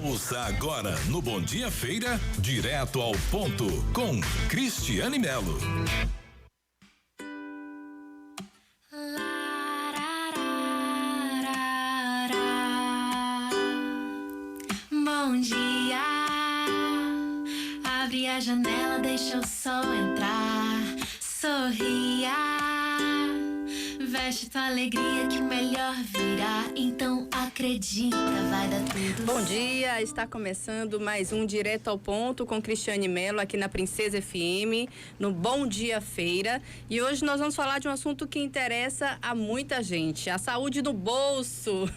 Ouça agora no Bom Dia Feira, direto ao ponto, com Cristiane Melo. Bom dia, abre a janela, deixa o sol entrar, sorria, veste tua alegria que o melhor virá, então acredita, vai dar tudo. Bom dia, está começando mais um Direto ao Ponto com Cristiane Melo aqui na Princesa FM, no Bom Dia Feira. E hoje nós vamos falar de um assunto que interessa a muita gente, a saúde no bolso.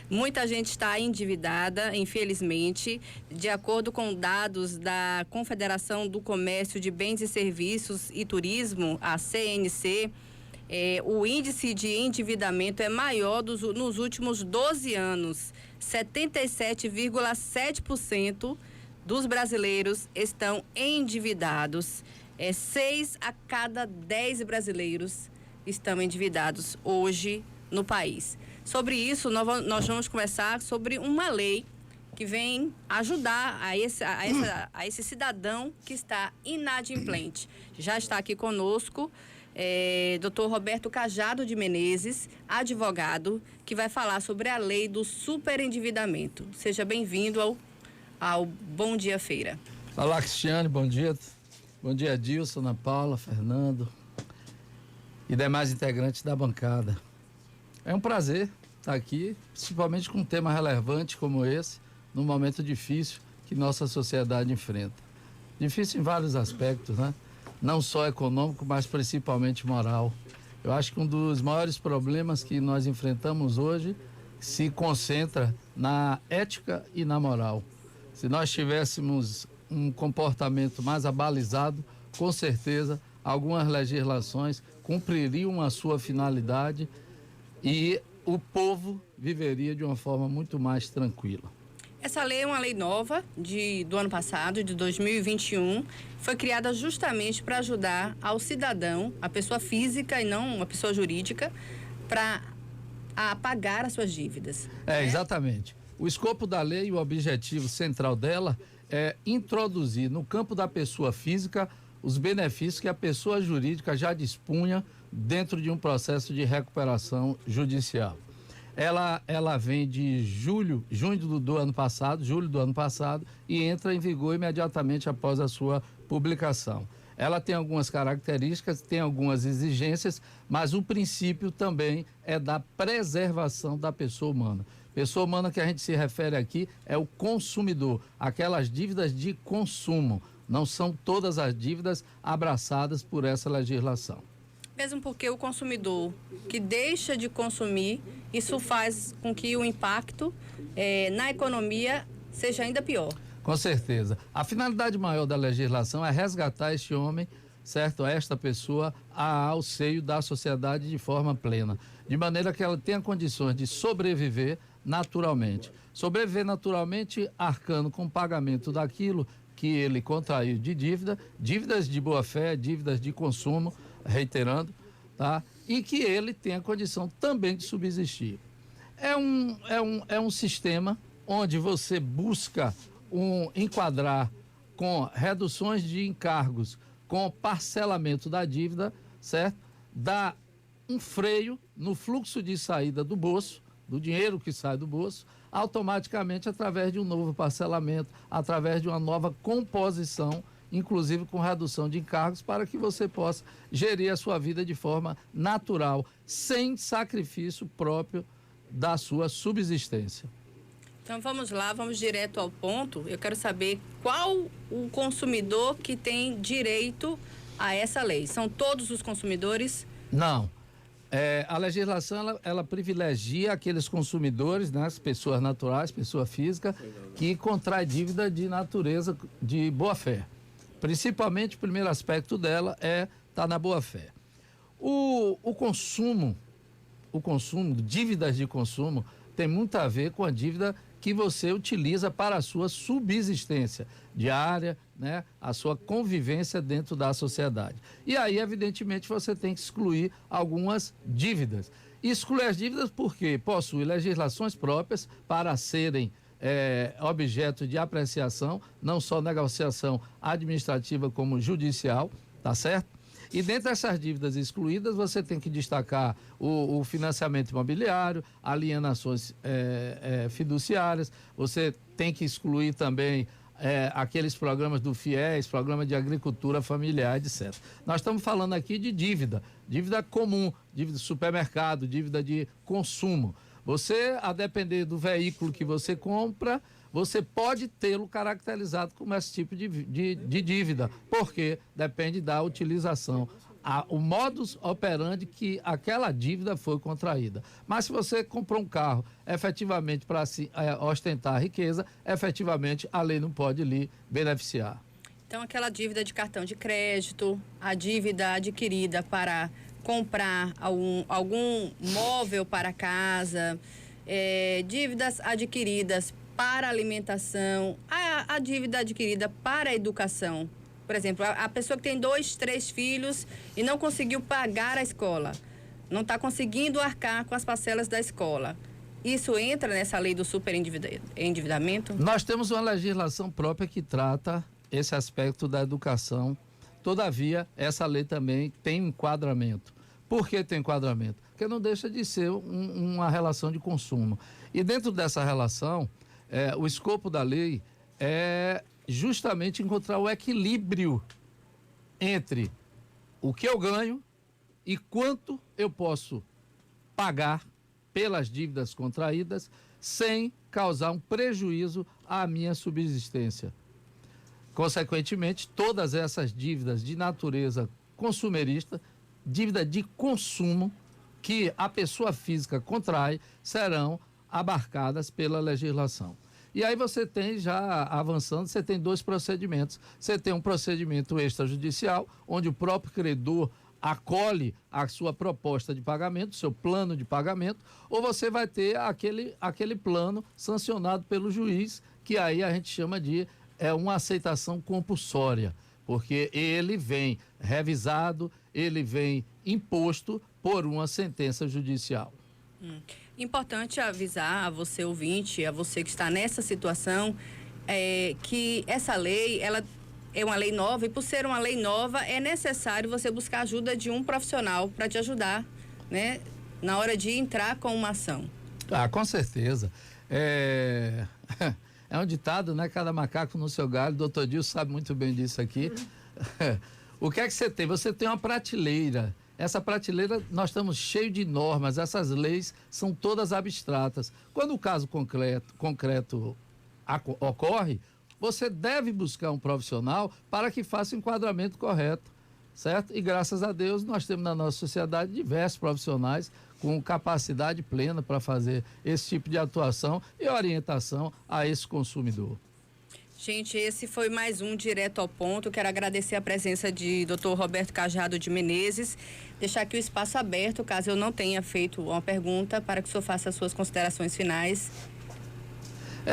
Muita gente está endividada, infelizmente. De acordo com dados da Confederação do Comércio de Bens e Serviços e Turismo, a CNC, o índice de endividamento é maior nos últimos 12 anos. 77,7% dos brasileiros estão endividados. 6 a cada 10 brasileiros estão endividados hoje no país. Sobre isso, nós vamos conversar sobre uma lei que vem ajudar a esse cidadão que está inadimplente. Já está aqui conosco Dr. Roberto Cajado de Menezes, advogado, que vai falar sobre a lei do superendividamento. Seja bem-vindo ao Bom Dia Feira. Olá, Cristiane, bom dia. Bom dia, Dilson, Ana Paula, Fernando e demais integrantes da bancada. É um prazer estar aqui, principalmente com um tema relevante como esse, num momento difícil que nossa sociedade enfrenta. Difícil em vários aspectos, né? Não só econômico, mas principalmente moral. Eu acho que um dos maiores problemas que nós enfrentamos hoje se concentra na ética e na moral. Se nós tivéssemos um comportamento mais abalizado, com certeza algumas legislações cumpririam a sua finalidade e o povo viveria de uma forma muito mais tranquila. Essa lei é uma lei nova do ano passado, de 2021, foi criada justamente para ajudar ao cidadão, a pessoa física e não a pessoa jurídica, a pagar as suas dívidas. Exatamente. O escopo da lei e o objetivo central dela é introduzir no campo da pessoa física os benefícios que a pessoa jurídica já dispunha dentro de um processo de recuperação judicial. Ela vem de julho do ano passado e entra em vigor imediatamente após a sua publicação. Ela tem algumas características, tem algumas exigências, mas o princípio também é da preservação da pessoa humana. Pessoa humana que a gente se refere aqui é o consumidor, aquelas dívidas de consumo. Não são todas as dívidas abraçadas por essa legislação. Mesmo porque o consumidor que deixa de consumir, isso faz com que o impacto na economia seja ainda pior. Com certeza. A finalidade maior da legislação é resgatar este homem, certo? Esta pessoa ao seio da sociedade de forma plena, de maneira que ela tenha condições de sobreviver naturalmente. Sobreviver naturalmente arcando com o pagamento daquilo que ele contraiu de dívidas de boa-fé, dívidas de consumo, reiterando, tá? E que ele tenha condição também de subsistir. É um sistema onde você busca enquadrar com reduções de encargos, com parcelamento da dívida, certo? Dá um freio no fluxo de saída do bolso, do dinheiro que sai do bolso, automaticamente através de um novo parcelamento, através de uma nova composição, inclusive com redução de encargos, para que você possa gerir a sua vida de forma natural, sem sacrifício próprio da sua subsistência. Então vamos lá, vamos direto ao ponto. Eu quero saber qual o consumidor que tem direito a essa lei. São todos os consumidores? Não. A legislação ela privilegia aqueles consumidores, né, as pessoas naturais, pessoa física, que contrai dívida de natureza de boa-fé. Principalmente, o primeiro aspecto dela tá na boa-fé. O consumo, dívidas de consumo, tem muito a ver com a dívida que você utiliza para a sua subsistência diária, né? A sua convivência dentro da sociedade. E aí, evidentemente, você tem que excluir algumas dívidas. Excluir as dívidas porque possui legislações próprias para serem objeto de apreciação, não só negociação administrativa como judicial, tá certo? E dentro dessas dívidas excluídas, você tem que destacar o financiamento imobiliário, alienações fiduciárias, você tem que excluir também aqueles programas do FIES, programa de agricultura familiar, etc. Nós estamos falando aqui de dívida comum, dívida de supermercado, dívida de consumo. Você, a depender do veículo que você compra, você pode tê-lo caracterizado como esse tipo de dívida, porque depende da utilização, o modus operandi que aquela dívida foi contraída. Mas se você comprou um carro efetivamente para ostentar a riqueza, efetivamente a lei não pode lhe beneficiar. Então, aquela dívida de cartão de crédito, a dívida adquirida para comprar algum móvel para casa, dívidas adquiridas para alimentação, a dívida adquirida para a educação. Por exemplo, a pessoa que tem 2, 3 filhos e não conseguiu pagar a escola, não está conseguindo arcar com as parcelas da escola. Isso entra nessa lei do superendividamento? Nós temos uma legislação própria que trata esse aspecto da educação. Todavia, essa lei também tem enquadramento. Por que tem enquadramento? Porque não deixa de ser uma relação de consumo. E dentro dessa relação, o escopo da lei é justamente encontrar o equilíbrio entre o que eu ganho e quanto eu posso pagar pelas dívidas contraídas sem causar um prejuízo à minha subsistência. Consequentemente, todas essas dívidas de natureza consumerista, dívida de consumo que a pessoa física contrai, serão abarcadas pela legislação. E aí você tem, já avançando, você tem 2 procedimentos. Você tem um procedimento extrajudicial, onde o próprio credor acolhe a sua proposta de pagamento, seu plano de pagamento, ou você vai ter aquele plano sancionado pelo juiz, que aí a gente chama de uma aceitação compulsória, porque ele vem revisado, ele vem imposto por uma sentença judicial. Importante avisar a você ouvinte, a você que está nessa situação, que essa lei, ela é uma lei nova, e por ser uma lei nova, é necessário você buscar a ajuda de um profissional para te ajudar, né, na hora de entrar com uma ação. Com certeza. É um ditado, né? Cada macaco no seu galho. O doutor Dilson sabe muito bem disso aqui. O que é que você tem? Você tem uma prateleira. Essa prateleira, nós estamos cheios de normas, essas leis são todas abstratas. Quando o caso concreto ocorre, você deve buscar um profissional para que faça o enquadramento correto, certo? E graças a Deus nós temos na nossa sociedade diversos profissionais com capacidade plena para fazer esse tipo de atuação e orientação a esse consumidor. Gente, esse foi mais um Direto ao Ponto. Quero agradecer a presença de Dr. Roberto Cajado de Menezes. Deixar aqui o espaço aberto, caso eu não tenha feito uma pergunta, para que o senhor faça as suas considerações finais.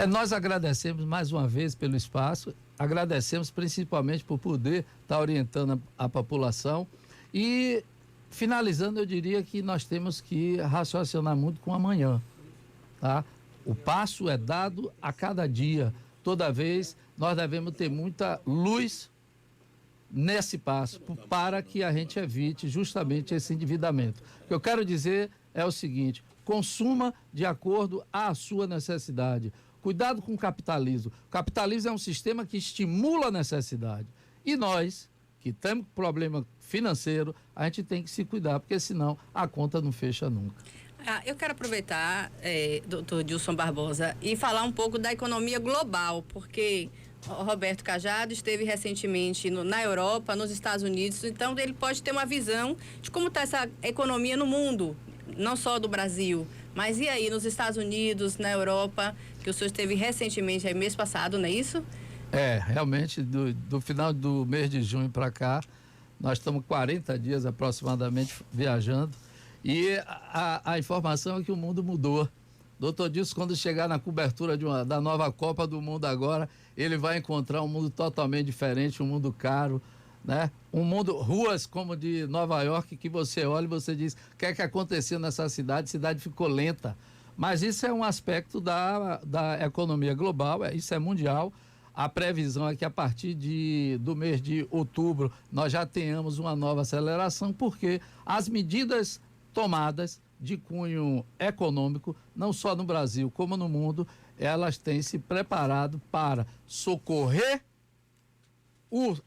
Nós agradecemos mais uma vez pelo espaço, agradecemos principalmente por poder estar orientando a população e, finalizando, eu diria que nós temos que raciocinar muito com amanhã, tá? O passo é dado a cada dia. Toda vez nós devemos ter muita luz nesse passo para que a gente evite justamente esse endividamento. O que eu quero dizer é o seguinte: consuma de acordo à sua necessidade. Cuidado com o capitalismo. O capitalismo é um sistema que estimula a necessidade. E nós, que temos problema financeiro, a gente tem que se cuidar, porque senão a conta não fecha nunca. Eu quero aproveitar, doutor Dilson Barbosa, e falar um pouco da economia global, porque o Roberto Cajado esteve recentemente na Europa, nos Estados Unidos, então ele pode ter uma visão de como está essa economia no mundo, não só do Brasil, mas e aí nos Estados Unidos, na Europa, que o senhor esteve recentemente, mês passado, não é isso? Realmente, do final do mês de junho para cá, nós estamos 40 dias aproximadamente viajando. E a informação é que o mundo mudou. Doutor Dilson, quando chegar na cobertura da nova Copa do Mundo agora, ele vai encontrar um mundo totalmente diferente, um mundo caro, né? Um mundo, ruas como de Nova York, que você olha e você diz, o que é que aconteceu nessa cidade? A cidade ficou lenta. Mas isso é um aspecto da economia global, isso é mundial. A previsão é que a partir do mês de outubro nós já tenhamos uma nova aceleração, porque as medidas tomadas de cunho econômico, não só no Brasil como no mundo, elas têm se preparado para socorrer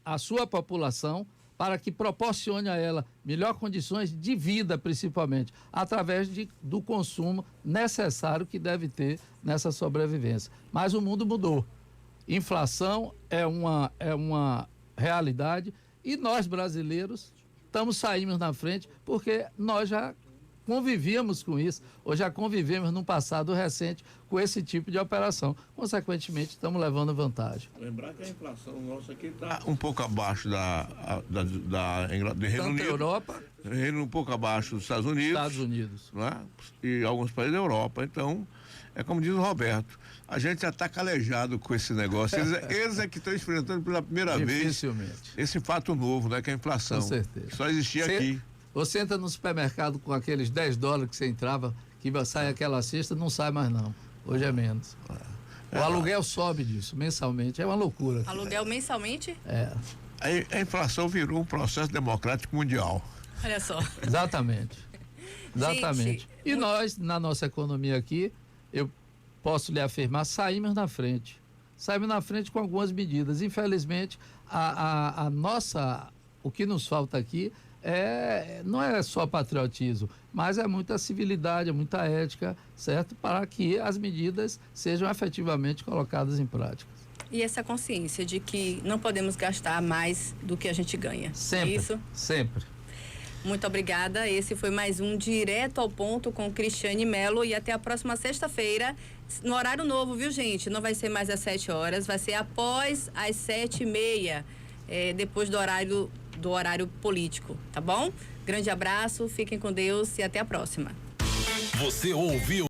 a sua população, para que proporcione a ela melhores condições de vida, principalmente, através do consumo necessário que deve ter nessa sobrevivência. Mas o mundo mudou. Inflação é uma realidade e nós, brasileiros, saímos na frente porque nós já convivíamos com isso, ou já convivemos no passado recente com esse tipo de operação. Consequentemente, estamos levando vantagem. Lembrar que a inflação nossa aqui está um pouco abaixo do Reino Tanto Unido. Europa, Um pouco abaixo dos Estados Unidos. Não é? E alguns países da Europa. Então, é como diz o Roberto, a gente já está calejado com esse negócio. Eles é que estão enfrentando pela primeira vez esse fato novo, né? Que é a inflação. Com certeza. Que só existia aqui. Você entra no supermercado com aqueles $10 que você entrava, que sai aquela cesta, não sai mais não. Hoje é menos. O aluguel sobe disso, mensalmente. É uma loucura. Aluguel mensalmente? É. A inflação virou um processo democrático mundial. Olha só. Exatamente. Gente, e nós, na nossa economia aqui, eu posso lhe afirmar, saímos na frente. Saímos na frente com algumas medidas. Infelizmente, o que nos falta aqui não é só patriotismo, mas é muita civilidade, é muita ética, certo? Para que as medidas sejam efetivamente colocadas em prática. E essa consciência de que não podemos gastar mais do que a gente ganha. Sempre, é isso? Sempre. Muito obrigada. Esse foi mais um Direto ao Ponto com Cristiane Melo e até a próxima sexta-feira, no horário novo, viu, gente? Não vai ser mais às 7 horas, vai ser após às 7h30, depois do horário político, tá bom? Grande abraço, fiquem com Deus e até a próxima. Você ouviu